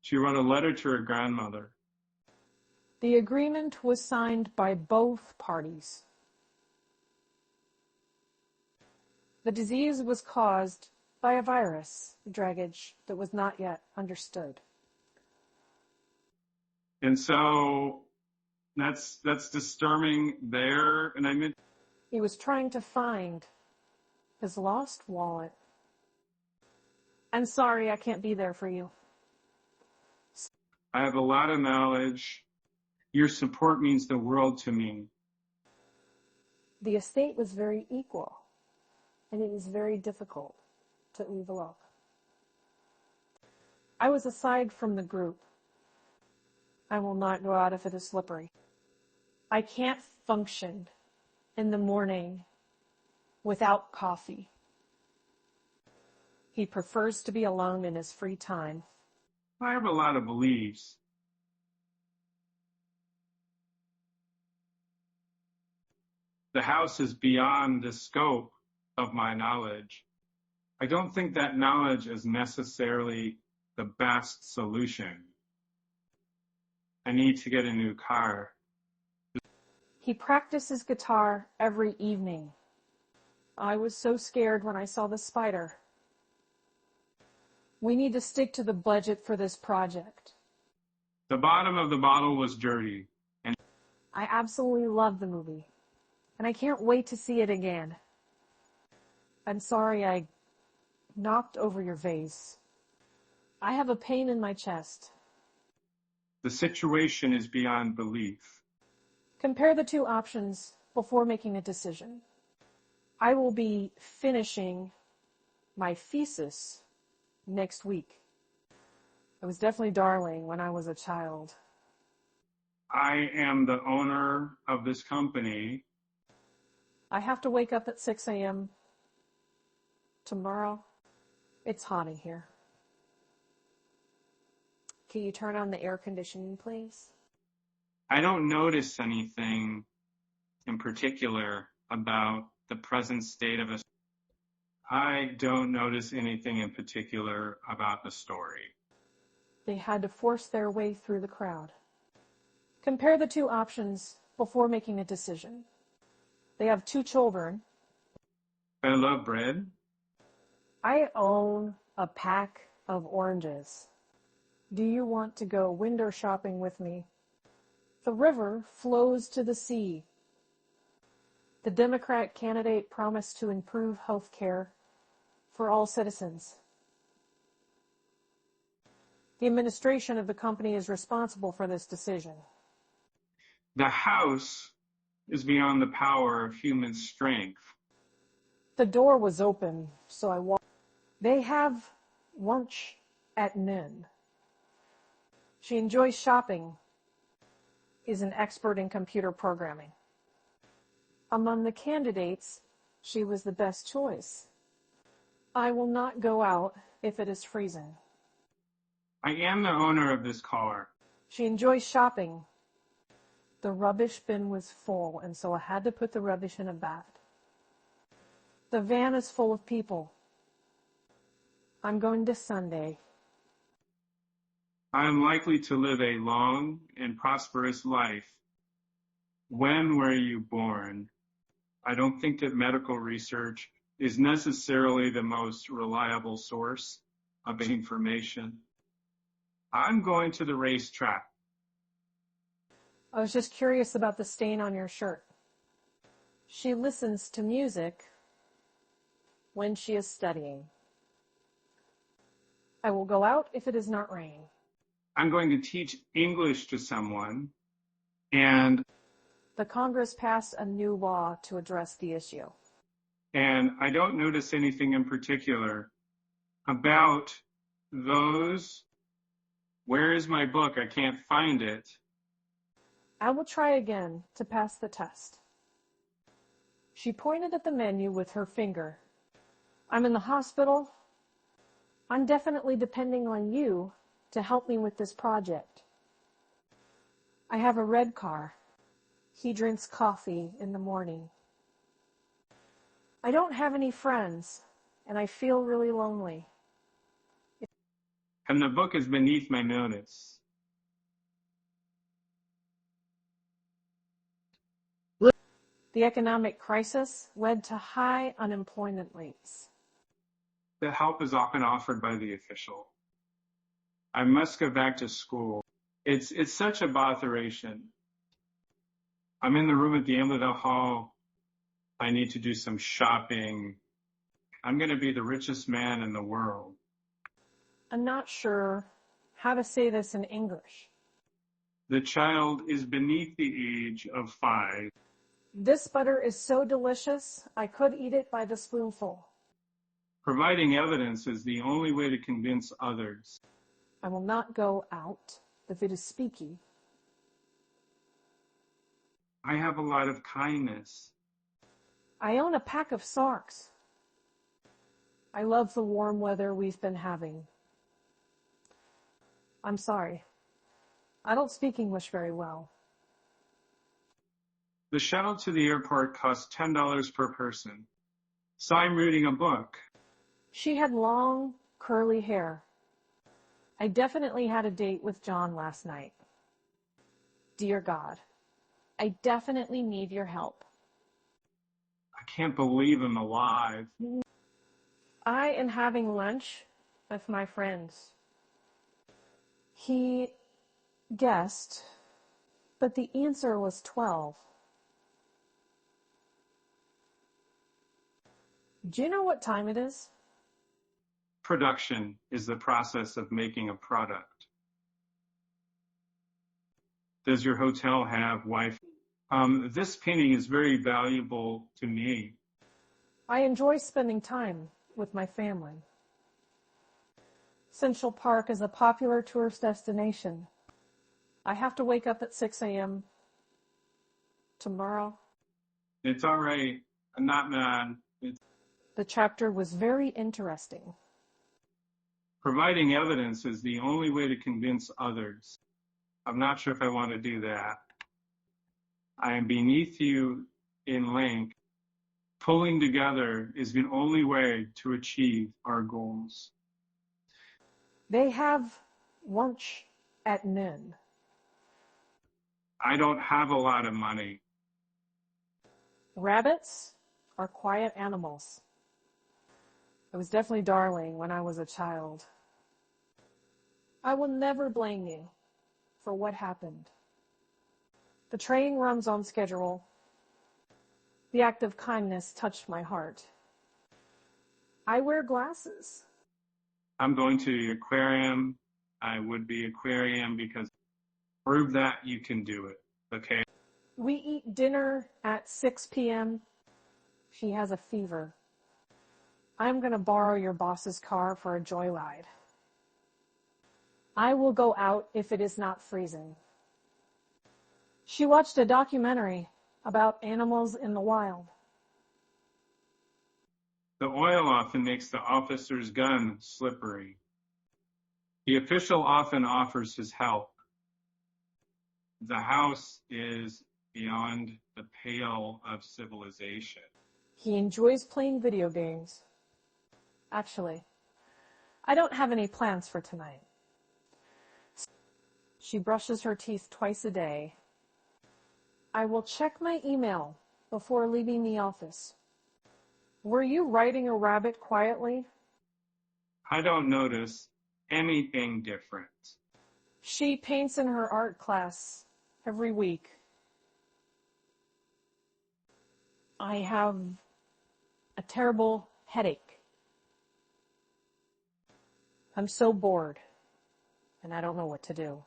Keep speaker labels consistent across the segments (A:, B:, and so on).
A: She wrote a letter to her grandmother.
B: The agreement was signed by both parties. The disease was caused by a virus, draggage that was not yet understood.
A: And so that's disturbing there. And I meant
B: he was trying to find his lost wallet. I'm sorry I can't be there for you.
A: I have a lot of knowledge. Your support means the world to me.
B: The estate was very equal, and it is very difficult to envelop. I was aside from the group. I will not go out if it is slippery. I can't function in the morning without coffee. He prefers to be alone in his free time.
A: I have a lot of beliefs. The house is beyond the scope of my knowledge. I don't think that knowledge is necessarily the best solution. I need to get a new car.
B: He practices guitar every evening. I was so scared when I saw the spider. We need to stick to the budget for this project.
A: The bottom of the bottle was dirty. And
B: I absolutely love the movie, and I can't wait to see it again. I'm sorry I knocked over your vase. I have a pain in my chest.
A: The situation is beyond belief.
B: Compare the two options before making a decision. I will be finishing my thesis next week. It was definitely darling when I was a child.
A: I am the owner of this company.
B: I have to wake up at 6 a.m. tomorrow. It's hot in here. Can you turn on the air conditioning, please?
A: I don't notice anything in particular about the present state of a. I don't notice anything in particular about the story.
B: They had to force their way through the crowd. Compare the two options before making a decision. They have 2 children.
A: I love bread.
B: I own a pack of oranges. Do you want to go window shopping with me? The river flows to the sea. The Democrat candidate promised to improve health care for all citizens. The administration of the company is responsible for this decision.
A: The house is beyond the power of human strength.
B: The door was open, so I walked. They have lunch at noon. She enjoys shopping, is an expert in computer programming. Among the candidates, she was the best choice. I will not go out if it is freezing.
A: I am the owner of this car.
B: She enjoys shopping. The rubbish bin was full, and so I had to put the rubbish in a bag. The van is full of people. I'm going to Sunday.
A: I am likely to live a long and prosperous life. When were you born? I don't think that medical research is necessarily the most reliable source of information. I'm going to the racetrack.
B: I was just curious about the stain on your shirt. She listens to music when she is studying. I will go out if it is not raining.
A: I'm going to teach English to someone, and
B: the Congress passed a new law to address the issue.
A: And I don't notice anything in particular about those. Where is my book? I can't find it.
B: I will try again to pass the test. She pointed at the menu with her finger. I'm in the hospital. I'm definitely depending on you to help me with this project. I have a red car. He drinks coffee in the morning. I don't have any friends, and I feel really lonely.
A: and the book is beneath my notice.
B: The economic crisis led to high unemployment rates.
A: The help is often offered by the official. I must go back to school. It's such a botheration. I'm in the room at the end of the hall. I need to do some shopping. I'm going to be the richest man in the world.
B: I'm not sure how to say this in English.
A: The child is beneath the age of 5.
B: This butter is so delicious, I could eat it by the spoonful.
A: Providing evidence is the only way to convince others.
B: I will not go out if it is speaky.
A: I have a lot of kindness.
B: I own a pack of socks. I love the warm weather we've been having. I'm sorry. I don't speak English very well.
A: The shuttle to the airport costs $10 per person. So I'm reading a book.
B: She had long, curly hair. I definitely had a date with John last night. Dear God, I definitely need your help.
A: I can't believe I'm alive.
B: I am having lunch with my friends. He guessed, but the answer was 12. Do you know what time it is?
A: Production is the process of making a product. Does your hotel have Wi-Fi? This painting is very valuable to me.
B: I enjoy spending time with my family. Central Park is a popular tourist destination. I have to wake up at 6 a.m. tomorrow.
A: It's all right. I'm not mad.
B: The chapter was very interesting.
A: Providing evidence is the only way to convince others. I'm not sure if I want to do that. I am beneath you in length. Pulling together is the only way to achieve our goals.
B: They have lunch at noon.
A: I don't have a lot of money.
B: Rabbits are quiet animals. It was definitely darling when I was a child. I will never blame you for what happened. The train runs on schedule. The act of kindness touched my heart. I wear glasses.
A: I'm going to the aquarium. I would be aquarium because prove that you can do it. Okay.
B: We eat dinner at 6 p.m. She has a fever. I'm going to borrow your boss's car for a joyride. I will go out if it is not freezing. She watched a documentary about animals in the wild.
A: The oil often makes the officer's gun slippery. The official often offers his help. The house is beyond the pale of civilization.
B: He enjoys playing video games. Actually, I don't have any plans for tonight. She brushes her teeth twice a day. I will check my email before leaving the office. Were you riding a rabbit quietly?
A: I don't notice anything different.
B: She paints in her art class every week. I have a terrible headache. I'm so bored, and I don't know what to do.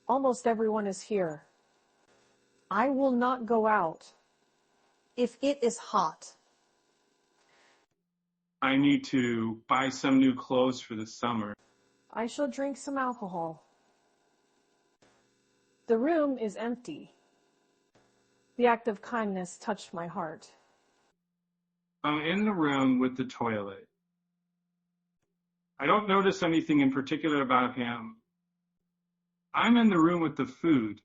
B: Almost everyone is here. I will not go out if it is hot.
A: I need to buy some new clothes for the summer.
B: I shall drink some alcohol. The room is empty. The act of kindness touched my heart.
A: I'm in the room with the toilet. I don't notice anything in particular about him. I'm in the room with the food.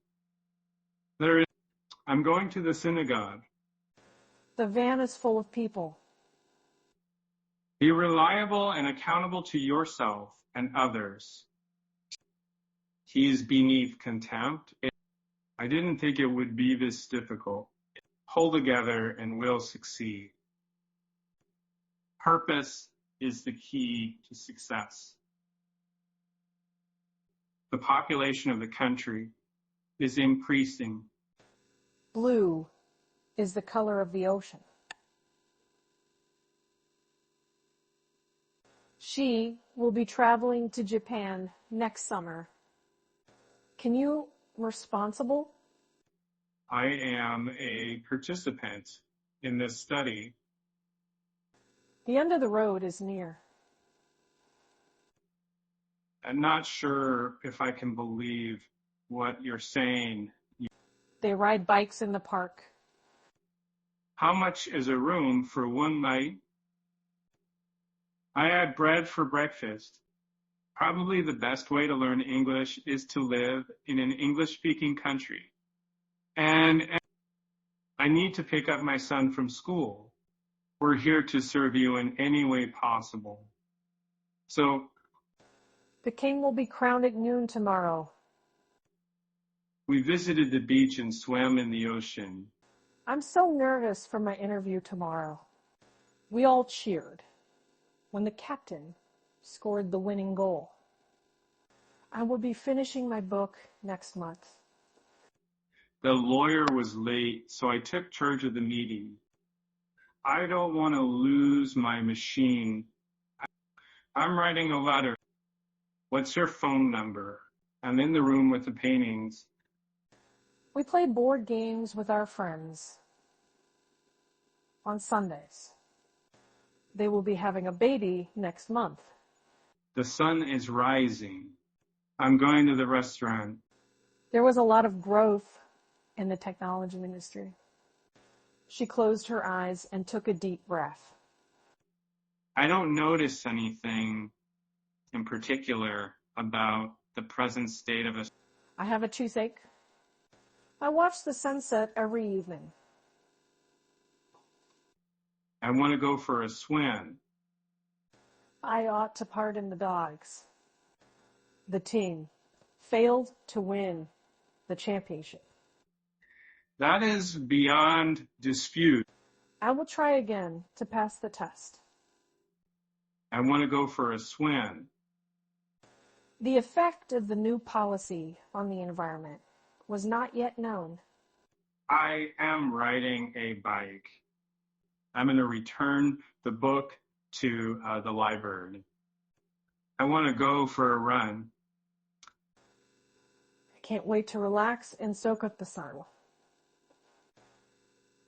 A: I'm going to the synagogue.
B: The van is full of people.
A: Be reliable and accountable to yourself and others. He's beneath contempt. I didn't think it would be this difficult. Pull together and we'll succeed. Purpose is the key to success. The population of the country is increasing.
B: Blue is the color of the ocean. She will be traveling to Japan next summer. Can you responsible?
A: I am a participant in this study.
B: The end of the road is near.
A: I'm not sure if I can believe what you're saying.
B: They ride bikes in the park.
A: How much is a room for one night? I had bread for breakfast. Probably the best way to learn English is to live in an English-speaking country. And I need to pick up my son from school. We're here to serve you in any way possible. So,
B: The king will be crowned at noon tomorrow.
A: we visited the beach and swam in the ocean.
B: I'm so nervous for my interview tomorrow. We all cheered when the captain scored the winning goal. I will be finishing my book next month.
A: The lawyer was late, so I took charge of the meeting. I don't want to lose my machine. I'm writing a letter. What's your phone number? I'm in the room with the paintings.
B: We play board games with our friends on Sundays. They will be having a baby next month.
A: The sun is rising. I'm going to the restaurant.
B: There was a lot of growth in the technology industry. She closed her eyes and took a deep breath.
A: I don't notice anything in particular about the present state of us.
B: I have a toothache. I watch the sunset every evening.
A: I want to go for a swim.
B: I ought to pardon the dogs. The team failed to win the championship.
A: That is beyond dispute.
B: I will try again to pass the test.
A: I want to go for a swim.
B: The effect of the new policy on the environment was not yet known.
A: I am riding a bike. I'm going to return the book to the library. I want to go for a run.
B: I can't wait to relax and soak up the sun.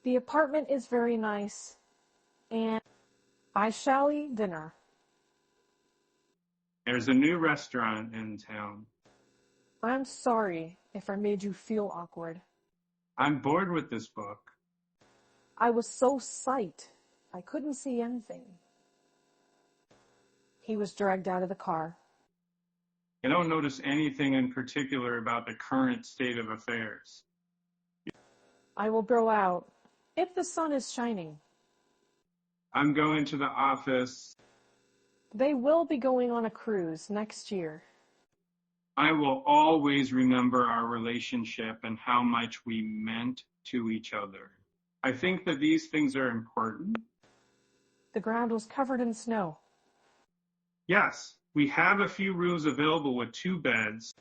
B: The apartment is very nice, and I shall eat dinner.
A: There's a new restaurant in town.
B: I'm sorry if I made you feel awkward.
A: I'm bored with this book.
B: I was so psyched, I couldn't see anything. He was dragged out of the car.
A: I don't notice anything in particular about the current state of affairs.
B: I will go out if the sun is shining.
A: I'm going to the office.
B: They will be going on a cruise next year.
A: I will always remember our relationship and how much we meant to each other. I think that these things are important.
B: The ground was covered in snow.
A: Yes, we have a few rooms available with 2 beds.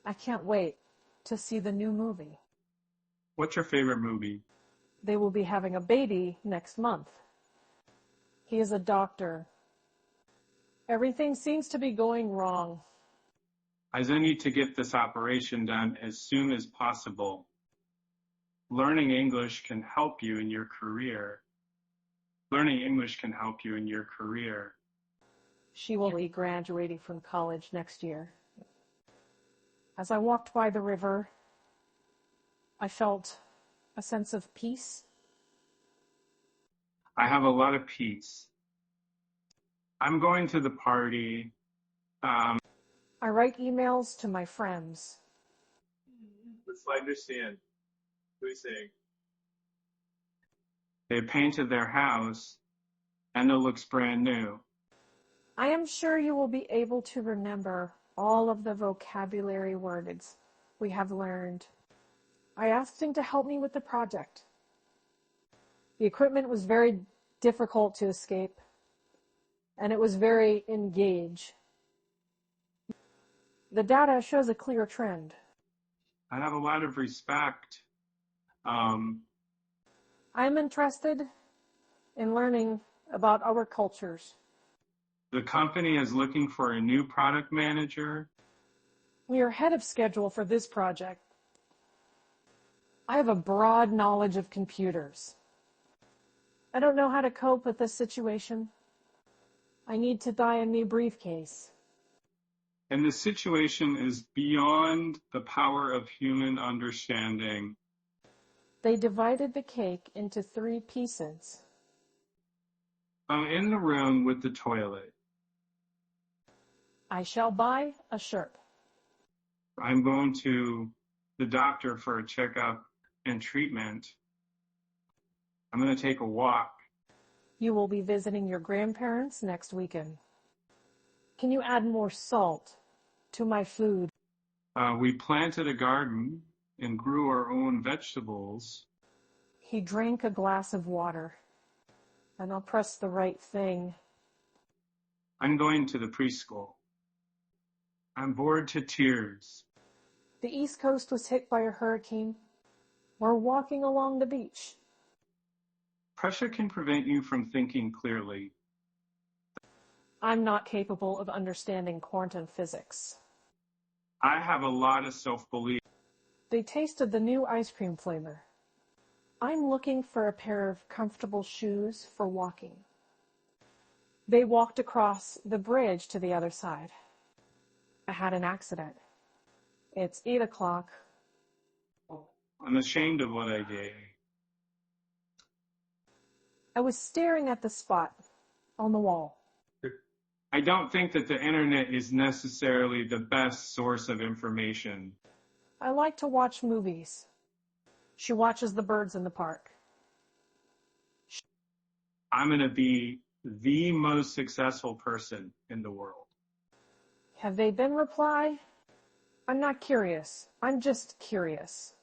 B: I can't wait to see the new movie.
A: What's your favorite movie?
B: They will be having a baby next month. He is a doctor. Everything seems to be going wrong.
A: I need to get this operation done as soon as possible. Learning English can help you in your career. Learning English can help you in your career.
B: She will be graduating from college next year. As I walked by the river, I felt a sense of peace.
A: I have a lot of peace. I'm going to the party.
B: I write emails to my friends.
A: Let's understand. Who's saying? They painted their house and it looks brand new.
B: I am sure you will be able to remember all of the vocabulary words we have learned. I asked him to help me with the project. The equipment was very difficult to escape, and it was very engage. The data shows a clear trend.
A: I have a lot of respect.
B: I'm interested in learning about our cultures.
A: The company is looking for a new product manager.
B: We are ahead of schedule for this project. I have a broad knowledge of computers. I don't know how to cope with this situation. I need to buy a new briefcase.
A: And the situation is beyond the power of human understanding.
B: They divided the cake into 3 pieces.
A: I'm in the room with the toilet.
B: I shall buy a shirt.
A: I'm going to the doctor for a checkup and treatment. I'm going to take a walk.
B: You will be visiting your grandparents next weekend. Can you add more salt to my food?
A: We planted a garden and grew our own vegetables.
B: He drank a glass of water, and I'll press the right thing.
A: I'm going to the preschool. I'm bored to tears.
B: The East Coast was hit by a hurricane. We're walking along the beach.
A: Pressure can prevent you from thinking clearly.
B: I'm not capable of understanding quantum physics.
A: I have a lot of self-belief.
B: They tasted the new ice cream flavor. I'm looking for a pair of comfortable shoes for walking. They walked across the bridge to the other side. I had an accident. It's 8 o'clock.
A: I'm ashamed of what I did.
B: I was staring at the spot on the wall.
A: I don't think that the internet is necessarily the best source of information.
B: I like to watch movies. She watches the birds in the park.
A: I'm going to be the most successful person in the world.
B: Have they been replied? I'm not curious. I'm just curious.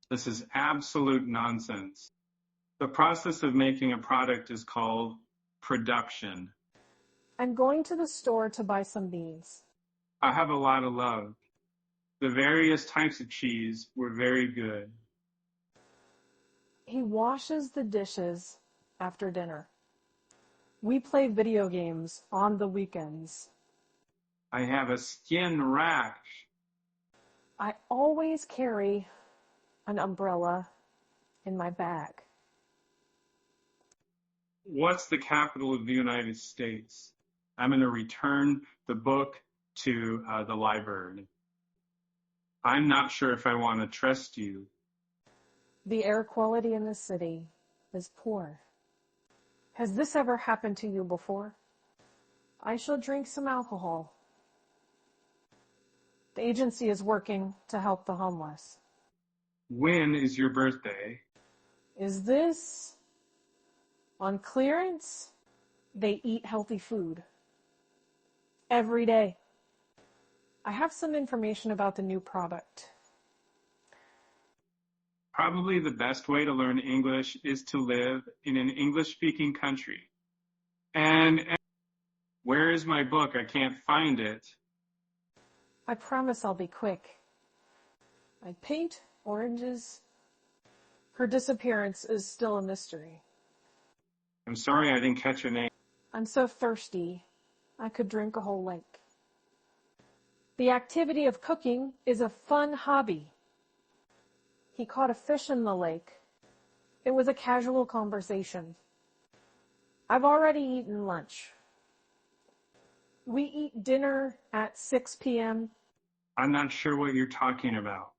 A: This is absolute nonsense. The process of making a product is called production.
B: I'm going to the store to buy some beans.
A: I have a lot of love. The various types of cheese were very good.
B: He washes the dishes after dinner. We play video games on the weekends.
A: I have a skin rash.
B: I always carry an umbrella in my bag.
A: What's the capital of the United States? I'm going to return the book to the library. I'm not sure if I want to trust you.
B: The air quality in the city is poor. Has this ever happened to you before? I shall drink some alcohol. The agency is working to help the homeless.
A: When is your birthday?
B: Is this on clearance? They eat healthy food every day. I have some information about the new product.
A: Probably the best way to learn English is to live in an English-speaking country. And where is my book? I can't find it.
B: I promise I'll be quick. I paint oranges. Her disappearance is still a mystery.
A: I'm sorry I didn't catch your name.
B: I'm so thirsty, I could drink a whole lake. The activity of cooking is a fun hobby. He caught a fish in the lake. It was a casual conversation. I've already eaten lunch. We eat dinner at 6 p.m.
A: I'm not sure what you're talking about.